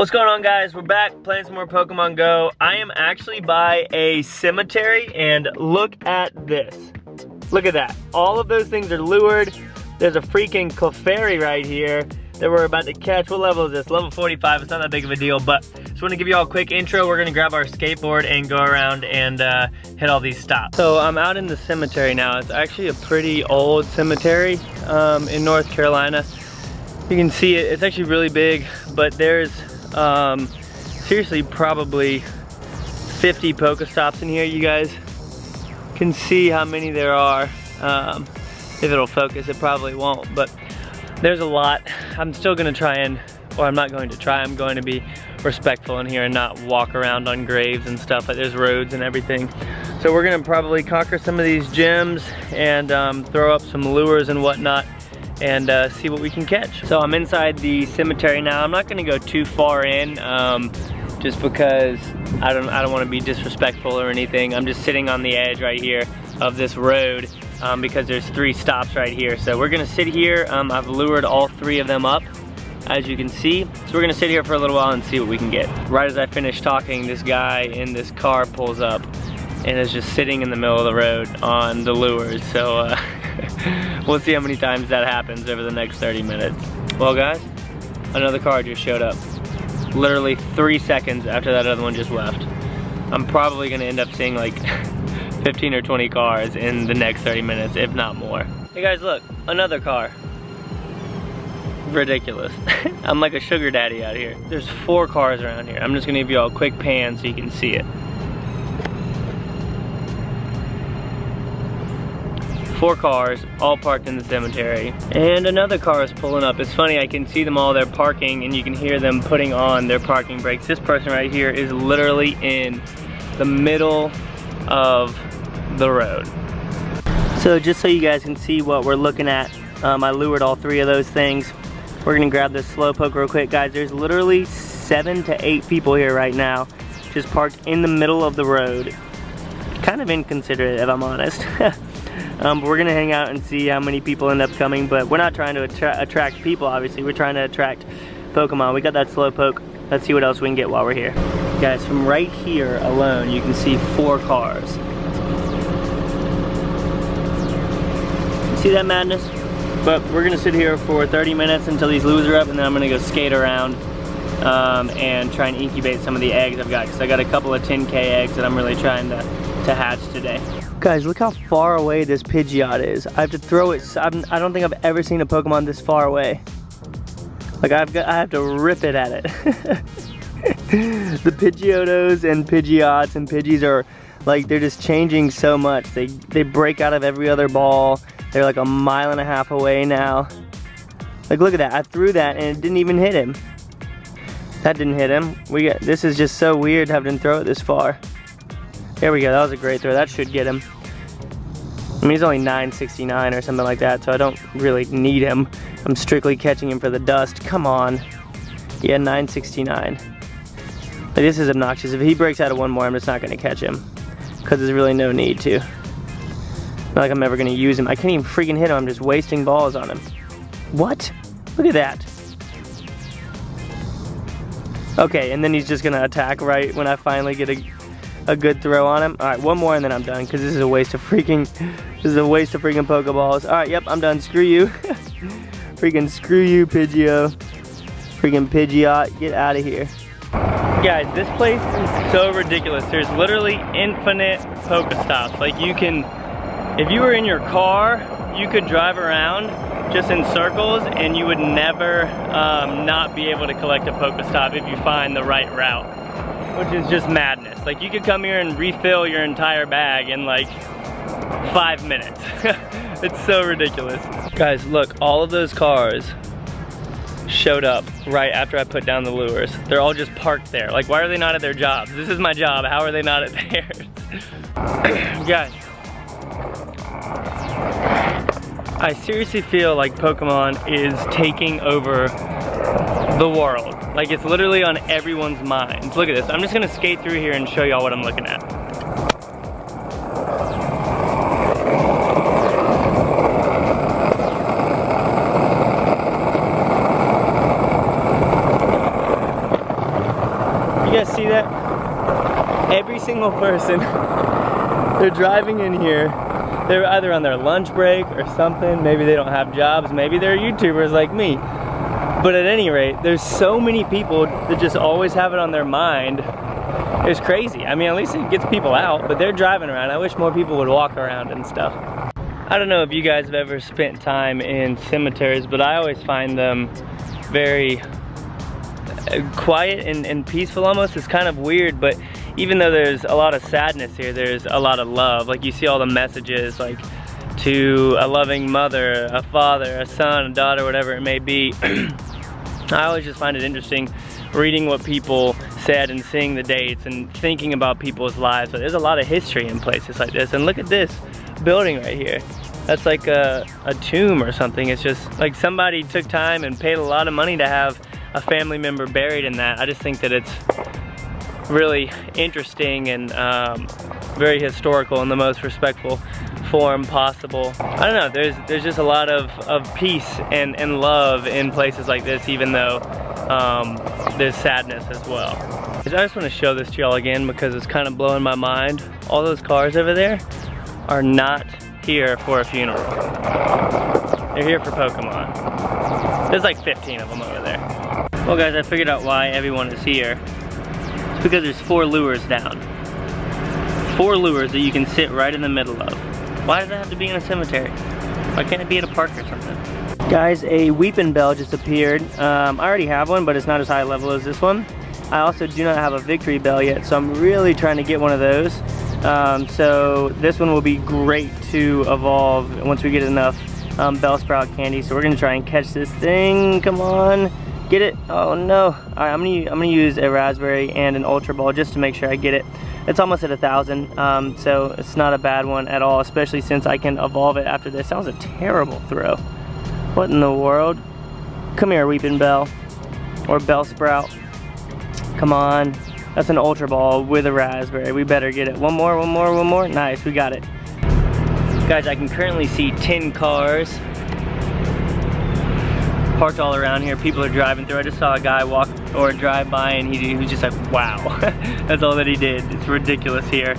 What's going on, guys? We're back playing some more Pokemon Go. I am actually by a cemetery, and look at this. Look at that. All of those things are lured. There's a freaking Clefairy right here that we're about to catch. What level is this? Level 45. It's not that big of a deal, but just want to give you all a quick intro. We're gonna grab our skateboard and go around and hit all these stops. So I'm out in the cemetery now. It's actually a pretty old cemetery in North Carolina. You can see it. It's actually really big, but there's seriously probably 50 Pokestops in here. You guys can see how many there are. If it'll focus, it probably won't, but there's a lot. I'm still gonna try and, or I'm not going to try, I'm going to be respectful in here and not walk around on graves and stuff. Like, there's roads and everything. So we're gonna probably conquer some of these gyms and throw up some lures and whatnot and see what we can catch. So I'm inside the cemetery now. I'm not gonna go too far in just because I don't want to be disrespectful or anything. I'm just sitting on the edge right here of this road because there's 3 stops right here. So we're gonna sit here. I've lured all 3 of them up, as you can see. So we're gonna sit here for a little while and see what we can get. Right as I finish talking, this guy in this car pulls up and is just sitting in the middle of the road on the lures. So we'll see how many times that happens over the next 30 minutes. Well, guys, another car just showed up. Literally 3 seconds after that other one just left. I'm probably gonna end up seeing like 15 or 20 cars in the next 30 minutes, if not more. Hey guys, look, another car. Ridiculous. I'm like a sugar daddy out here. There's 4 cars around here. I'm just gonna give you all a quick pan so you can see it. 4 cars, all parked in the cemetery. And another car is pulling up. It's funny, I can see them all, they're parking, and you can hear them putting on their parking brakes. This person right here is literally in the middle of the road. So just so you guys can see what we're looking at, I lured all 3 of those things. We're gonna grab this Slowpoke real quick. Guys, there's literally 7 to 8 people here right now, just parked in the middle of the road. Kind of inconsiderate, if I'm honest. But we're gonna hang out and see how many people end up coming, but we're not trying to attract people, obviously. We're trying to attract Pokemon. We got that Slowpoke. Let's see what else we can get while we're here. Guys, from right here alone, you can see 4 cars. See that madness? But we're gonna sit here for 30 minutes until these lures are up, and then I'm gonna go skate around and try and incubate some of the eggs I've got, because I got a couple of 10K eggs that I'm really trying to hatch today. Guys, look how far away this Pidgeot is. I have to throw it. I don't think I've ever seen a Pokemon this far away. Like, I have to rip it at it. The Pidgeotos and Pidgeots and Pidgeys are like, they're just changing so much. They break out of every other ball. They're like a 1.5 miles away now. Like, look at that. I threw that and it didn't even hit him. That didn't hit him. This is just so weird having to throw it this far. There we go, that was a great throw. That should get him. I mean, he's only 969 or something like that, so I don't really need him. I'm strictly catching him for the dust. Come on. Yeah, 969. Like, this is obnoxious. If he breaks out of one more, I'm just not gonna catch him, because there's really no need to. Not like I'm ever gonna use him. I can't even freaking hit him. I'm just wasting balls on him. What? Look at that. Okay, and then he's just gonna attack right when I finally get a good throw on him. All right, one more and then I'm done, because this is a waste of freaking Pokeballs. All right, yep, I'm done. Screw you. Freaking screw you, Pidgeot. Freaking Pidgeot, get out of here. Guys, this place is so ridiculous. There's literally infinite Pokestops. Like, you can, if you were in your car, you could drive around just in circles and you would never not be able to collect a Pokestop if you find the right route, which is just madness. Like, you could come here and refill your entire bag in like 5 minutes. It's so ridiculous. Guys, look, all of those cars showed up right after I put down the lures. They're all just parked there. Like, why are they not at their jobs? This is my job. How are they not at theirs? Guys, I seriously feel like Pokemon is taking over the world. Like, it's literally on everyone's minds. Look at this. I'm just gonna skate through here and show y'all what I'm looking at. see that? Every single person, they're driving in here. They're either on their lunch break or something. Maybe they don't have jobs. Maybe they're YouTubers like me. But at any rate, there's so many people that just always have it on their mind. It's crazy. I mean, at least it gets people out, but they're driving around. I wish more people would walk around and stuff. I don't know if you guys have ever spent time in cemeteries, but I always find them very quiet and peaceful almost. It's kind of weird, but even though there's a lot of sadness here, there's a lot of love. Like, you see all the messages, like to a loving mother, a father, a son, a daughter, whatever it may be. I always just find it interesting reading what people said and seeing the dates and thinking about people's lives. But there's a lot of history in places like this. And look at this building right here. That's like a tomb or something. It's just like somebody took time and paid a lot of money to have a family member buried in that. I just think that it's really interesting and very historical in the most respectful form possible. I don't know, there's just a lot of peace and love in places like this, even though there's sadness as well. I just want to show this to y'all again because it's kind of blowing my mind. All those cars over there are not here for a funeral. They're here for Pokemon. There's like 15 of them over there. Well guys, I figured out why everyone is here. It's because there's 4 lures down. 4 lures that you can sit right in the middle of. Why does it have to be in a cemetery? Why can't it be at a park or something? Guys, a weeping bell just appeared. I already have one, but it's not as high level as this one. I also do not have a victory bell yet, so I'm really trying to get one of those. So this one will be great to evolve once we get enough Bellsprout candy. So we're gonna try and catch this thing. Come on, get it. Oh no. All right, I'm gonna use a raspberry and an ultra ball just to make sure I get it. It's almost at 1,000, so it's not a bad one at all, especially since I can evolve it after this. That was a terrible throw. What in the world? Come here, Weeping Bell, or Bellsprout. Come on. That's an ultra ball with a raspberry. We better get it. One more. Nice, we got it. Guys, I can currently see 10 cars parked all around here. People are driving through. I just saw a guy walk or drive by and he was just like, wow. That's all that he did. It's ridiculous here.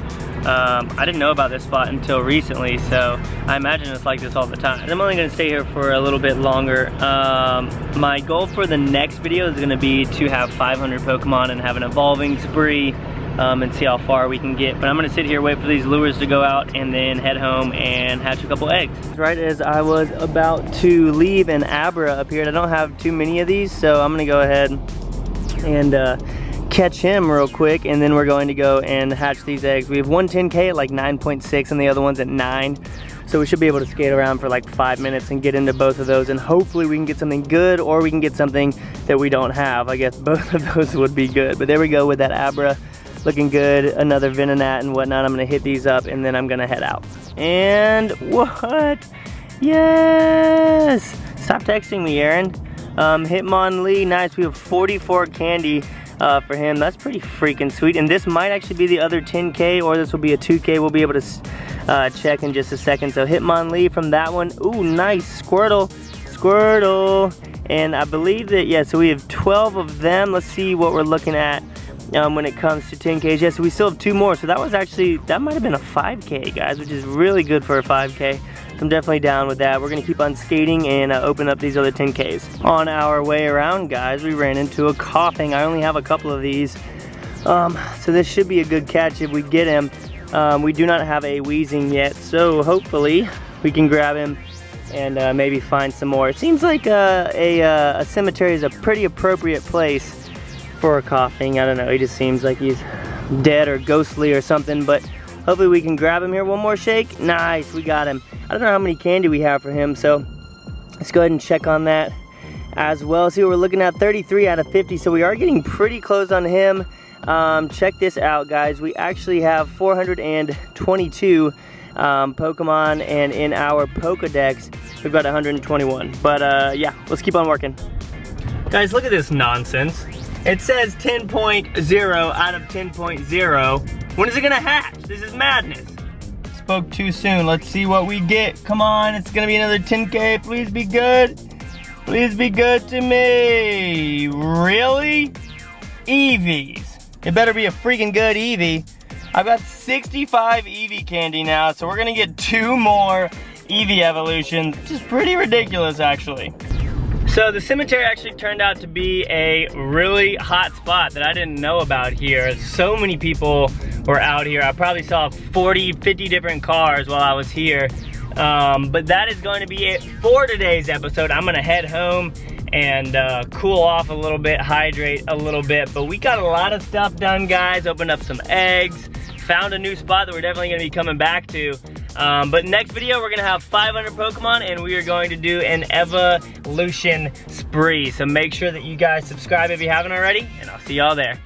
I didn't know about this spot until recently, so I imagine it's like this all the time. I'm only gonna stay here for a little bit longer. My goal for the next video is gonna be to have 500 Pokemon and have an evolving spree and see how far we can get. But I'm gonna sit here, wait for these lures to go out, and then head home and hatch a couple eggs. Right as I was about to leave, an Abra appeared. I don't have too many of these, so I'm gonna go ahead and catch him real quick, and then we're going to go and hatch these eggs. We have one 10K at like 9.6 and the other one's at 9. So we should be able to skate around for like 5 minutes and get into both of those, and hopefully we can get something good, or we can get something that we don't have. I guess both of those would be good. But there we go with that Abra. Looking good, another Venonat and whatnot. I'm gonna hit these up and then I'm gonna head out. And what? Yes! Stop texting me, Aaron. Hitmonlee, nice. We have 44 candy for him. That's pretty freaking sweet. And this might actually be the other 10K, or this will be a 2K. We'll be able to check in just a second. So Hitmonlee from that one. Ooh, nice. Squirtle. And I believe that, yeah, so we have 12 of them. Let's see what we're looking at when it comes to 10Ks. Yeah, so we still have 2 more. So that was actually, that might have been a 5K, guys, which is really good for a 5K. So I'm definitely down with that. We're gonna keep on skating and open up these other 10Ks. On our way around, guys, we ran into a coughing. I only have a couple of these. So this should be a good catch if we get him. We do not have a wheezing yet, so hopefully we can grab him and maybe find some more. It seems like a cemetery is a pretty appropriate place for a coughing. I don't know, he just seems like he's dead or ghostly or something, but hopefully we can grab him here. One more shake. Nice, we got him. I don't know how many candy we have for him, so let's go ahead and check on that as well. See what we're looking at, 33 out of 50, so we are getting pretty close on him. Check this out, guys. We actually have 422 Pokemon, and in our Pokedex, we've got 121. But yeah, let's keep on working. Guys, look at this nonsense. It says 10.0 out of 10.0. When is it gonna hatch? This is madness. Spoke too soon. Let's see what we get. Come on, it's gonna be another 10K. Please be good. Please be good to me. Really? Eevees. it better be a freaking good Eevee. I've got 65 Eevee candy now, so we're gonna get 2 more Eevee evolutions, which is pretty ridiculous actually. So the cemetery actually turned out to be a really hot spot that I didn't know about here. So many people were out here. I probably saw 40, 50 different cars while I was here. But that is going to be it for today's episode. I'm gonna head home and cool off a little bit, hydrate a little bit. But we got a lot of stuff done, guys. Opened up some eggs, found a new spot that we're definitely gonna be coming back to. But next video, we're gonna have 500 Pokemon and we are going to do an evolution spree. So make sure that you guys subscribe if you haven't already, and I'll see y'all there.